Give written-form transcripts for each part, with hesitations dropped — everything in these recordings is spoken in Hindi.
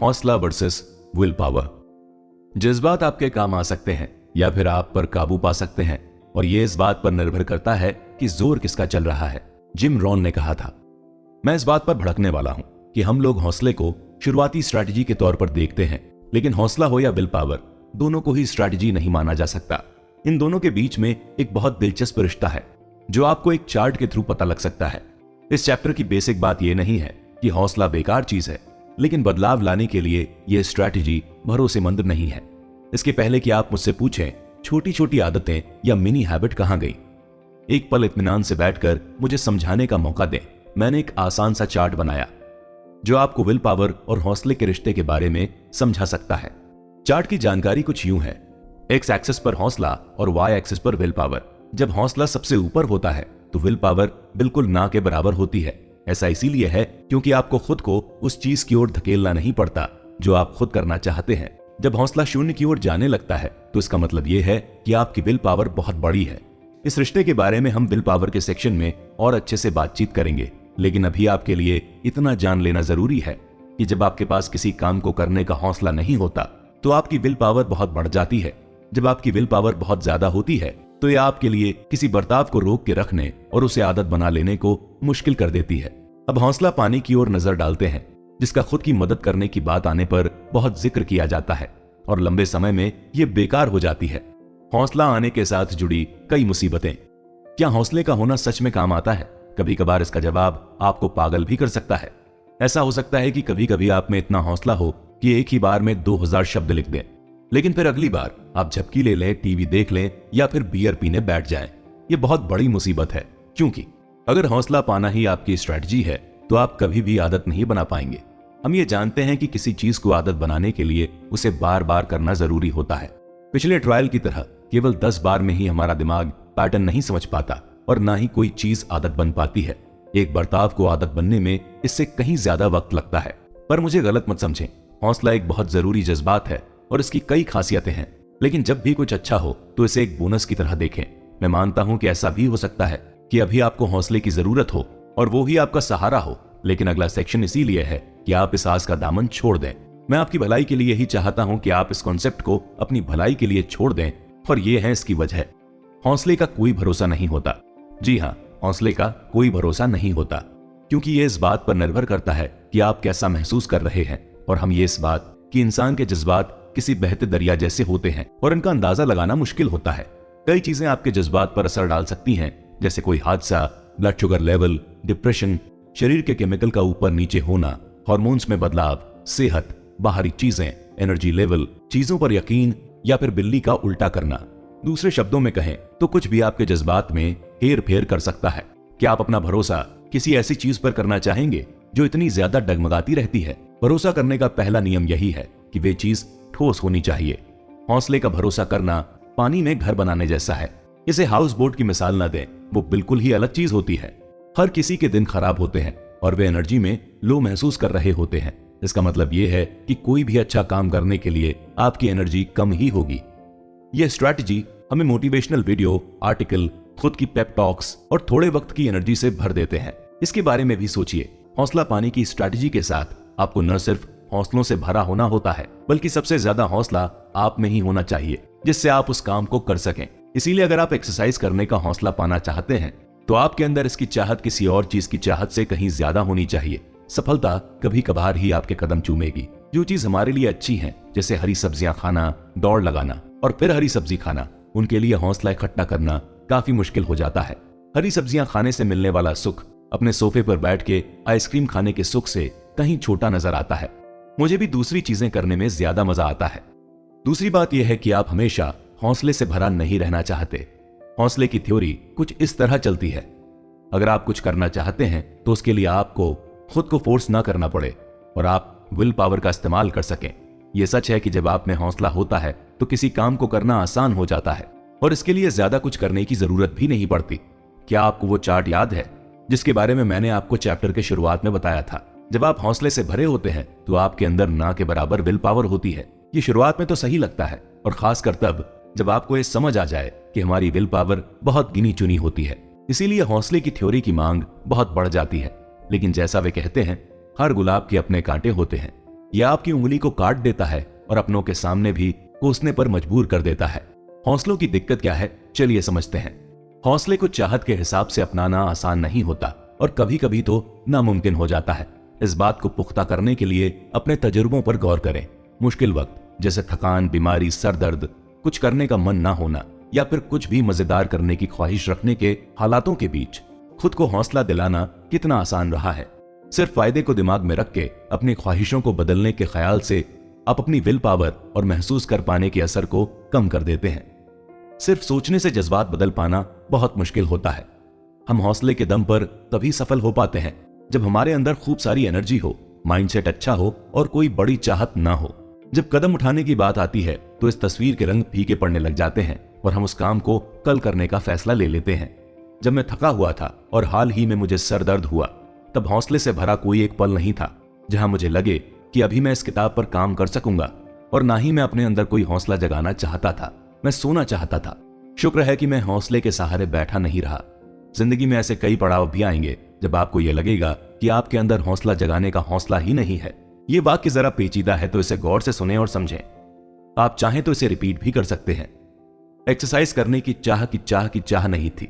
हौसला वर्सेस विल पावर। जज्बात आपके काम आ सकते हैं या फिर आप पर काबू पा सकते हैं, और यह इस बात पर निर्भर करता है कि जोर किसका चल रहा है। जिम रॉन ने कहा था, मैं इस बात पर भड़कने वाला हूं कि हम लोग हौसले को शुरुआती स्ट्रैटेजी के तौर पर देखते हैं, लेकिन हौसला हो या विल पावर, दोनों को ही स्ट्रैटेजी नहीं माना जा सकता। इन दोनों के बीच में एक बहुत दिलचस्प रिश्ता है जो आपको एक चार्ट के थ्रू पता लग सकता है। इस चैप्टर की बेसिक बात यह नहीं है कि हौसला बेकार चीज है, लेकिन बदलाव लाने के लिए यह स्ट्रैटेजी भरोसेमंद नहीं है। इसके पहले कि आप मुझसे पूछें छोटी छोटी आदतें या मिनी हैबिट कहां गई, एक पल इत्मीनान से बैठकर मुझे समझाने का मौका दें। मैंने एक आसान सा चार्ट बनाया जो आपको विल पावर और हौसले के रिश्ते के बारे में समझा सकता है। चार्ट की जानकारी कुछ यूं है, एक्स एक्सिस पर हौसला और वाई एक्सिस पर विल पावर। जब हौसला सबसे ऊपर होता है तो विल पावर बिल्कुल ना के बराबर होती है। ऐसा इसीलिए है क्योंकि आपको खुद को उस चीज की ओर धकेलना नहीं पड़ता जो आप खुद करना चाहते हैं। जब हौसला शून्य की ओर जाने लगता है तो इसका मतलब यह है कि आपकी विल पावर बहुत बड़ी है। इस रिश्ते के बारे में हम विल पावर के सेक्शन में और अच्छे से बातचीत करेंगे, लेकिन अभी आपके लिए इतना जान लेना जरूरी है कि जब आपके पास किसी काम को करने का हौसला नहीं होता तो आपकी विल पावर बहुत बढ़ जाती है। जब आपकी विल पावर बहुत ज्यादा होती है तो यह आपके लिए किसी बर्ताव को रोक के रखने और उसे आदत बना लेने को मुश्किल कर देती है। अब हौसला पाने की ओर नजर डालते हैं, जिसका खुद की मदद करने की बात आने पर बहुत जिक्र किया जाता है और लंबे समय में यह बेकार हो जाती है। हौसला आने के साथ जुड़ी कई मुसीबतें। क्या हौसले का होना सच में काम आता है? कभी कभार इसका जवाब आपको पागल भी कर सकता है। ऐसा हो सकता है कि कभी कभी आप में इतना हौसला हो कि एक ही बार में 2000 शब्द लिख दें, लेकिन फिर अगली बार आप झपकी ले लें, टीवी देख लें या फिर बियर पीने बैठ जाएं। यह बहुत बड़ी मुसीबत है, क्योंकि अगर हौसला पाना ही आपकी स्ट्रैटेजी है तो आप कभी भी आदत नहीं बना पाएंगे। हम ये जानते हैं कि किसी चीज को आदत बनाने के लिए उसे बार बार करना जरूरी होता है। पिछले ट्रायल की तरह केवल 10 बार में ही हमारा दिमाग पैटर्न नहीं समझ पाता और ना ही कोई चीज आदत बन पाती है। एक बर्ताव को आदत बनने में इससे कहीं ज्यादा वक्त लगता है। पर मुझे गलत मत समझें, हौसला एक बहुत जरूरी जज्बात है और इसकी कई खासियतें हैं, लेकिन जब भी कुछ अच्छा हो तो इसे एक बोनस की तरह देखें। मैं मानता हूं कि ऐसा भी हो सकता है कि अभी आपको हौसले की जरूरत हो और वो ही आपका सहारा हो, लेकिन अगला सेक्शन इसीलिए है कि आप इस आस का दामन छोड़ दें। मैं आपकी भलाई के लिए ही चाहता हूं कि आप इस कॉन्सेप्ट को अपनी भलाई के लिए छोड़ दें, और ये है इसकी वजह। हौसले का कोई भरोसा नहीं होता। जी हाँ, हौसले का कोई भरोसा नहीं होता, क्योंकि ये इस बात पर निर्भर करता है कि आप कैसा महसूस कर रहे हैं। और हम ये इस बात कि इंसान के जज्बात किसी बहते दरिया जैसे होते हैं और इनका अंदाजा लगाना मुश्किल होता है। कई चीजें आपके जज्बात पर असर डाल सकती हैं, जैसे कोई हादसा, ब्लड शुगर लेवल, डिप्रेशन, शरीर के केमिकल का ऊपर नीचे होना, हार्मोन्स में बदलाव, सेहत, बाहरी चीजें, एनर्जी लेवल, चीजों पर यकीन या फिर बिल्ली का उल्टा करना। दूसरे शब्दों में कहें तो कुछ भी आपके जज्बात में हेर फेर कर सकता है। क्या आप अपना भरोसा किसी ऐसी चीज पर करना चाहेंगे जो इतनी ज्यादा डगमगाती रहती है? भरोसा करने का पहला नियम यही है कि वे चीज ठोस होनी चाहिए। हौसले का भरोसा करना पानी में घर बनाने जैसा है। इसे हाउस बोट की मिसाल न दें, वो बिल्कुल ही अलग चीज होती है। हर किसी के दिन खराब होते हैं और वे एनर्जी में लो महसूस कर रहे होते हैं। इसका मतलब यह है कि कोई भी अच्छा काम करने के लिए आपकी एनर्जी कम ही होगी। यह स्ट्रैटेजी हमें मोटिवेशनल वीडियो, आर्टिकल, खुद की पेप टॉक्स और थोड़े वक्त की एनर्जी से भर देते हैं। इसके बारे में भी सोचिए। हौसला पाने की स्ट्रैटेजी के साथ आपको न सिर्फ हौसलों से भरा होना होता है, बल्कि सबसे ज्यादा हौसला आप में ही होना चाहिए, जिससे आप उस काम को कर सकें। इसीलिए अगर आप एक्सरसाइज करने का हौसला पाना चाहते हैं तो आपके अंदर इसकी चाहत किसी और चीज की चाहत से कहीं ज्यादा होनी चाहिए। सफलता कभी कभार ही आपके कदम चूमेगी। जो चीज हमारे लिए अच्छी है, जैसे हरी सब्जियां खाना, दौड़ लगाना और फिर हरी सब्जी खाना, उनके लिए हौसला इकट्ठा करना काफी मुश्किल हो जाता है। हरी सब्जियां खाने से मिलने वाला सुख अपने सोफे पर बैठ के आइसक्रीम खाने के सुख से कहीं छोटा नजर आता है। मुझे भी दूसरी चीजें करने में ज्यादा मजा आता है। दूसरी बात यह है कि आप हमेशा हौसले से भरा नहीं रहना चाहते। हौसले की थ्योरी कुछ इस तरह चलती है। अगर आप कुछ करना चाहते हैं तो उसके लिए आपको खुद को फोर्स ना करना पड़े और आप विल पावर का इस्तेमाल कर सकें। यह सच है कि जब आप में हौसला होता है तो किसी काम को करना आसान हो जाता है और इसके लिए ज्यादा कुछ करने की जरूरत भी नहीं पड़ती। क्या आपको वो चार्ट याद है जिसके बारे में मैंने आपको चैप्टर के शुरुआत में बताया था? जब आप हौसले से भरे होते हैं तो आपके अंदर ना के बराबर विल पावर होती है। ये शुरुआत में तो सही लगता है, और खासकर तब जब आपको ये समझ आ जाए कि हमारी विल पावर बहुत गिनी चुनी होती है। इसीलिए हौसले की थ्योरी की मांग बहुत बढ़ जाती है। लेकिन जैसा वे कहते हैं, हर गुलाब के अपने कांटे होते हैं। यह आपकी उंगली को काट देता है और अपनों के सामने भी कोसने पर मजबूर कर देता है। हौसलों की दिक्कत क्या है, चलिए समझते हैं। हौसले को चाहत के हिसाब से अपनाना आसान नहीं होता और कभी कभी तो नामुमकिन हो जाता है। इस बात को पुख्ता करने के लिए अपने तजुर्बों पर गौर करें। मुश्किल वक्त जैसे थकान, बीमारी, सर दर्द, कुछ करने का मन ना होना या फिर कुछ भी मजेदार करने की ख्वाहिश रखने के हालातों के बीच खुद को हौसला दिलाना कितना आसान रहा है। सिर्फ फायदे को दिमाग में रख के अपनी ख्वाहिशों को बदलने के ख्याल से आप अपनी विल पावर और महसूस कर पाने के असर को कम कर देते हैं। सिर्फ सोचने से जज्बात बदल पाना बहुत मुश्किल होता है। हम हौसले के दम पर तभी सफल हो पाते हैं जब हमारे अंदर खूब सारी एनर्जी हो, माइंडसेट अच्छा हो और कोई बड़ी चाहत ना हो। जब कदम उठाने की बात आती है तो इस तस्वीर के रंग फीके पड़ने लग जाते हैं और हम उस काम को कल करने का फैसला ले लेते हैं। जब मैं थका हुआ था और हाल ही में मुझे सर दर्द हुआ, तब हौसले से भरा कोई एक पल नहीं था जहां मुझे लगे कि अभी मैं इस किताब पर काम कर सकूंगा, और ना ही मैं अपने अंदर कोई हौसला जगाना चाहता था। मैं सोना चाहता था। शुक्र है कि मैं हौसले के सहारे बैठा नहीं रहा। जिंदगी में ऐसे कई पड़ाव भी आएंगे जब आपको यह लगेगा कि आपके अंदर हौसला जगाने का हौसला ही नहीं है। ये वाक्य जरा पेचीदा है तो इसे गौर से सुने और समझें। आप चाहें तो इसे रिपीट भी कर सकते हैं। एक्सरसाइज करने की चाह नहीं थी।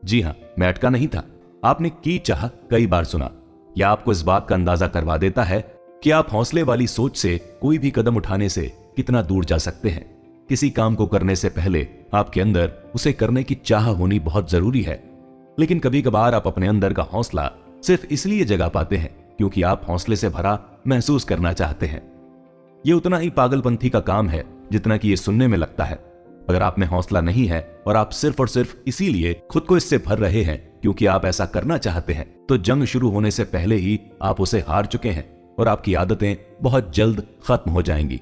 जी हां, मैं अटका नहीं था। आपने की चाह कई बार सुना। यह आपको इस बात का अंदाजा करवा देता है कि आप हौसले वाली सोच से कोई भी कदम उठाने से कितना दूर जा सकते हैं। किसी काम को करने से पहले आपके अंदर उसे करने की चाह होनी बहुत जरूरी है। लेकिन कभी कभार आप अपने अंदर का हौसला सिर्फ इसलिए जगा पाते हैं क्योंकि आप हौसले से भरा महसूस करना चाहते हैं। यह उतना ही पागलपंथी का काम है जितना कि यह सुनने में लगता है। अगर आप में हौसला नहीं है और आप सिर्फ और सिर्फ इसीलिए खुद को इससे भर रहे हैं क्योंकि आप ऐसा करना चाहते हैं, तो जंग शुरू होने से पहले ही आप उसे हार चुके हैं और आपकी आदतें बहुत जल्द खत्म हो जाएंगी।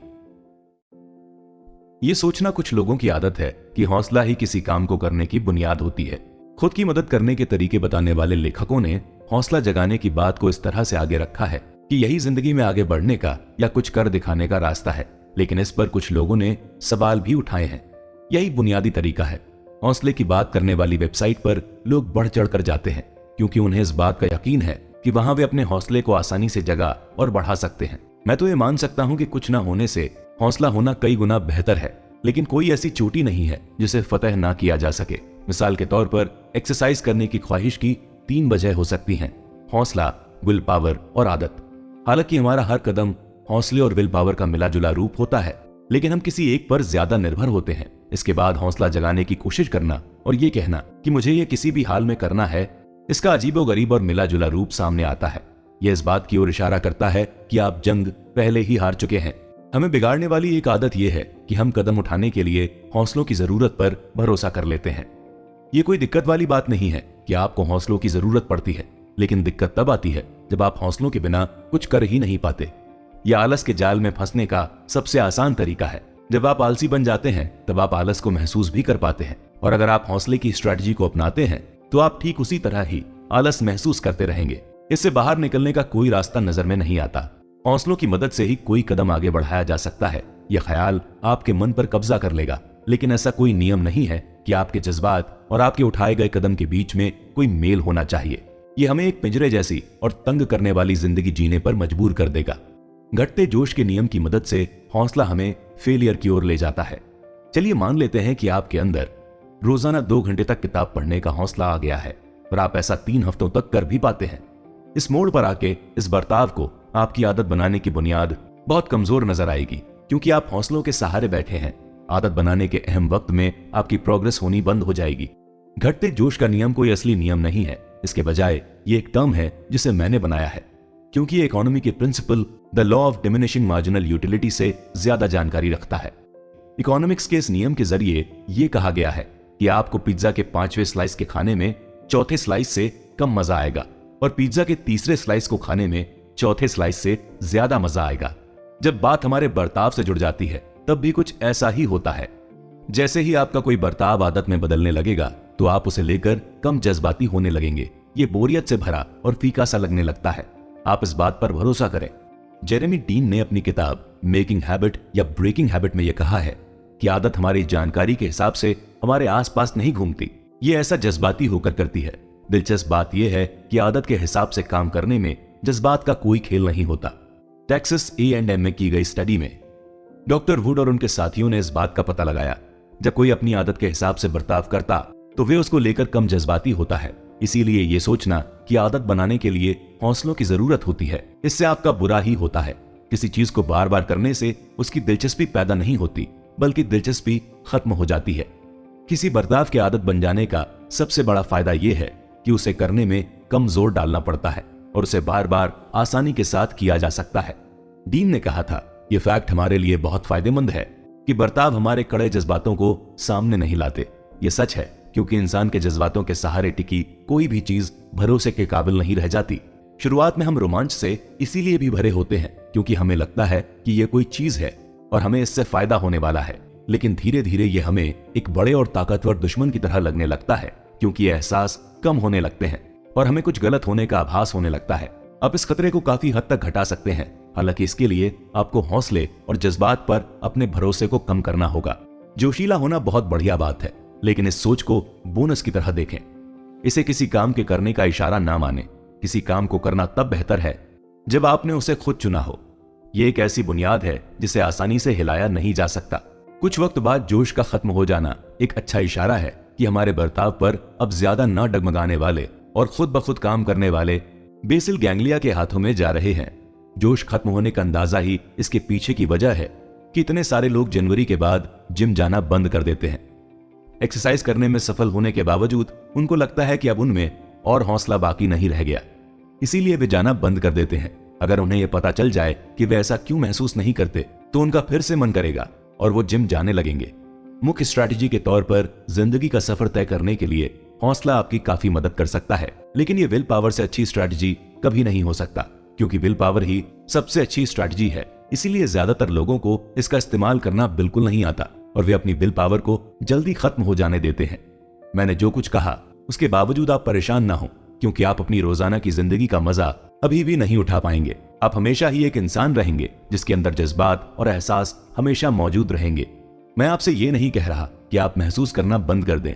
ये सोचना कुछ लोगों की आदत है कि हौसला ही किसी काम को करने की बुनियाद होती है। खुद की मदद करने के तरीके बताने वाले लेखकों ने हौसला जगाने की बात को इस तरह से आगे रखा है कि यही जिंदगी में आगे बढ़ने का या कुछ कर दिखाने का रास्ता है। लेकिन इस पर कुछ लोगों ने सवाल भी उठाए हैं। यही बुनियादी तरीका है। हौसले की बात करने वाली वेबसाइट पर लोग बढ़ चढ़ कर जाते हैं क्योंकि उन्हें इस बात का यकीन है कि वहां वे अपने हौसले को आसानी से जगा और बढ़ा सकते हैं। मैं तो ये मान सकता हूं कि कुछ ना होने से हौसला होना कई गुना बेहतर है, लेकिन कोई ऐसी चोटी नहीं है जिसे फतह ना किया जा सके। मिसाल के तौर पर एक्सरसाइज करने की ख्वाहिश की 3 वजह हो सकती हैं: हौसला, विल पावर और आदत। हालांकि हमारा हर कदम हौसले और विल पावर का मिला जुला रूप होता है, लेकिन हम किसी एक पर ज्यादा निर्भर होते हैं। इसके बाद हौसला जगाने की कोशिश करना और ये कहना कि मुझे ये किसी भी हाल में करना है, इसका अजीबोगरीब और मिला जुला रूप सामने आता है। यह इस बात की ओर इशारा करता है कि आप जंग पहले ही हार चुके हैं। हमें बिगाड़ने वाली एक आदत यह है कि हम कदम उठाने के लिए हौसलों की जरूरत पर भरोसा कर लेते हैं। ये कोई दिक्कत वाली बात नहीं है कि आपको हौसलों की जरूरत पड़ती है, लेकिन दिक्कत तब आती है जब आप हौसलों के बिना कुछ कर ही नहीं पाते। यह आलस के जाल में फंसने का सबसे आसान तरीका है। जब आप आलसी बन जाते हैं तब आप आलस को महसूस भी कर पाते हैं, और अगर आप हौसले की स्ट्रेटजी को अपनाते हैं तो आप ठीक उसी तरह ही आलस महसूस करते रहेंगे। इससे बाहर निकलने का कोई रास्ता नजर में नहीं आता। हौसलों की मदद से ही कोई कदम आगे बढ़ाया जा सकता है। यह ख्याल आपके मन पर कब्जा कर लेगा, लेकिन ऐसा कोई नियम नहीं है कि आपके जज्बात और आपके उठाए गए कदम के बीच में कोई मेल होना चाहिए। यह हमें एक पिंजरे जैसी और तंग करने वाली जिंदगी जीने पर मजबूर कर देगा। घटते जोश के नियम की मदद से हौसला हमें फेलियर की ओर ले जाता है। चलिए मान लेते हैं कि आपके अंदर रोजाना 2 घंटे तक किताब पढ़ने का हौसला आ गया है और आप ऐसा 3 हफ्तों तक कर भी पाते हैं। इस मोड़ पर आके इस बर्ताव को आपकी आदत बनाने की बुनियाद बहुत कमजोर नजर आएगी, क्योंकि आप हौसलों के सहारे बैठे हैं। आदत बनाने के अहम वक्त में आपकी प्रोग्रेस होनी बंद हो जाएगी। घटते जोश का नियम कोई असली नियम नहीं है, इसके बजाय ये एक टर्म है जिसे मैंने बनाया है, क्योंकि ये इकोनॉमी के principle the law of diminishing marginal utility से ज्यादा जानकारी रखता है। इकोनॉमिक्स के इस नियम के जरिए यह कहा गया है कि आपको पिज्जा के 5वें स्लाइस के खाने में चौथे स्लाइस से कम मजा आएगा, और पिज्जा के तीसरे स्लाइस को खाने में चौथे स्लाइस से ज्यादा मजा आएगा। जब बात हमारे बर्ताव से जुड़ जाती है तब भी कुछ ऐसा ही होता है। जैसे ही आपका कोई बर्ताव आदत में बदलने लगेगा तो आप उसे लेकर कम जज्बाती होने लगेंगे। ये बोरियत से भरा और फीका सा लगने लगता है। आप इस बात पर भरोसा करें। जेरेमी डीन ने अपनी किताब मेकिंग हैबिट या ब्रेकिंग हैबिट में यह कहा है कि आदत हमारी जानकारी के हिसाब से हमारे आसपास नहीं घूमती, ये ऐसा जज्बाती होकर करती है। दिलचस्प बात यह है कि आदत के हिसाब से काम करने में जज्बात का कोई खेल नहीं होता। टेक्सास A&M में की गई स्टडी में डॉक्टर वुड और उनके साथियों ने इस बात का पता लगाया, जब कोई अपनी आदत के हिसाब से बर्ताव करता तो वे उसको लेकर कम जज्बाती होता है। इसीलिए ये सोचना कि आदत बनाने के लिए हौसलों की जरूरत होती है, इससे आपका बुरा ही होता है। किसी चीज को बार बार करने से उसकी दिलचस्पी पैदा नहीं होती, बल्कि दिलचस्पी खत्म हो जाती है। किसी बर्ताव की आदत बन जाने का सबसे बड़ा फायदा यह है कि उसे करने में कम जोर डालना पड़ता है और उसे बार बार आसानी के साथ किया जा सकता है। डीन ने कहा था, यह फैक्ट हमारे लिए बहुत फायदेमंद है कि बर्ताव हमारे कड़े जज्बातों को सामने नहीं लाते। ये सच है क्योंकि इंसान के जज्बातों के सहारे टिकी कोई भी चीज भरोसे के काबिल नहीं रह जाती। शुरुआत में हम रोमांच से इसीलिए भी भरे होते हैं क्योंकि हमें लगता है कि यह कोई चीज है और हमें इससे फायदा होने वाला है, लेकिन धीरे धीरे यह हमें एक बड़े और ताकतवर दुश्मन की तरह लगने लगता है क्योंकि ये एहसास कम होने लगते हैं और हमें कुछ गलत होने का आभास होने लगता है। आप इस खतरे को काफी हद तक घटा सकते हैं, हालांकि इसके लिए आपको हौसले और जज्बात पर अपने भरोसे को कम करना होगा। जोशीला होना बहुत बढ़िया बात है, लेकिन इस सोच को बोनस की तरह देखें। इसे किसी काम के करने का इशारा ना माने। किसी काम को करना तब बेहतर है जब आपने उसे खुद चुना हो। यह एक ऐसी बुनियाद है जिसे आसानी से हिलाया नहीं जा सकता। कुछ वक्त बाद जोश का खत्म हो जाना एक अच्छा इशारा है कि हमारे बर्ताव पर अब ज्यादा न डगमगाने वाले और खुद ब खुद काम करने वाले बेसिल गैंग्लिया के हाथों में जा रहे हैं। जोश खत्म होने का अंदाजा ही इसके पीछे की वजह है कि इतने सारे लोग जनवरी के बाद जिम जाना बंद कर देते हैं। एक्सरसाइज करने में सफल होने के बावजूद उनको लगता है कि अब उनमें और हौसला बाकी नहीं रह गया, इसीलिए वे जाना बंद कर देते हैं। अगर उन्हें यह पता चल जाए कि वे ऐसा क्यों महसूस नहीं करते तो उनका फिर से मन करेगा और वो जिम जाने लगेंगे। मुख्य स्ट्रैटेजी के तौर पर जिंदगी का सफर तय करने के लिए हौसला आपकी काफी मदद कर सकता है, लेकिन ये विल पावर से अच्छी स्ट्रैटेजी कभी नहीं हो सकता क्योंकि विल पावर ही सबसे अच्छी स्ट्रैटेजी है। इसीलिए ज्यादातर लोगों को इसका इस्तेमाल करना बिल्कुल नहीं आता और वे अपनी विल पावर को जल्दी खत्म हो जाने देते हैं। मैंने जो कुछ कहा उसके बावजूद आप परेशान ना हो क्योंकि आप अपनी रोजाना की जिंदगी का मजा अभी भी नहीं उठा पाएंगे। आप हमेशा ही एक इंसान रहेंगे जिसके अंदर जज्बात और एहसास हमेशा मौजूद रहेंगे। मैं आपसे ये नहीं कह रहा कि आप महसूस करना बंद कर दें,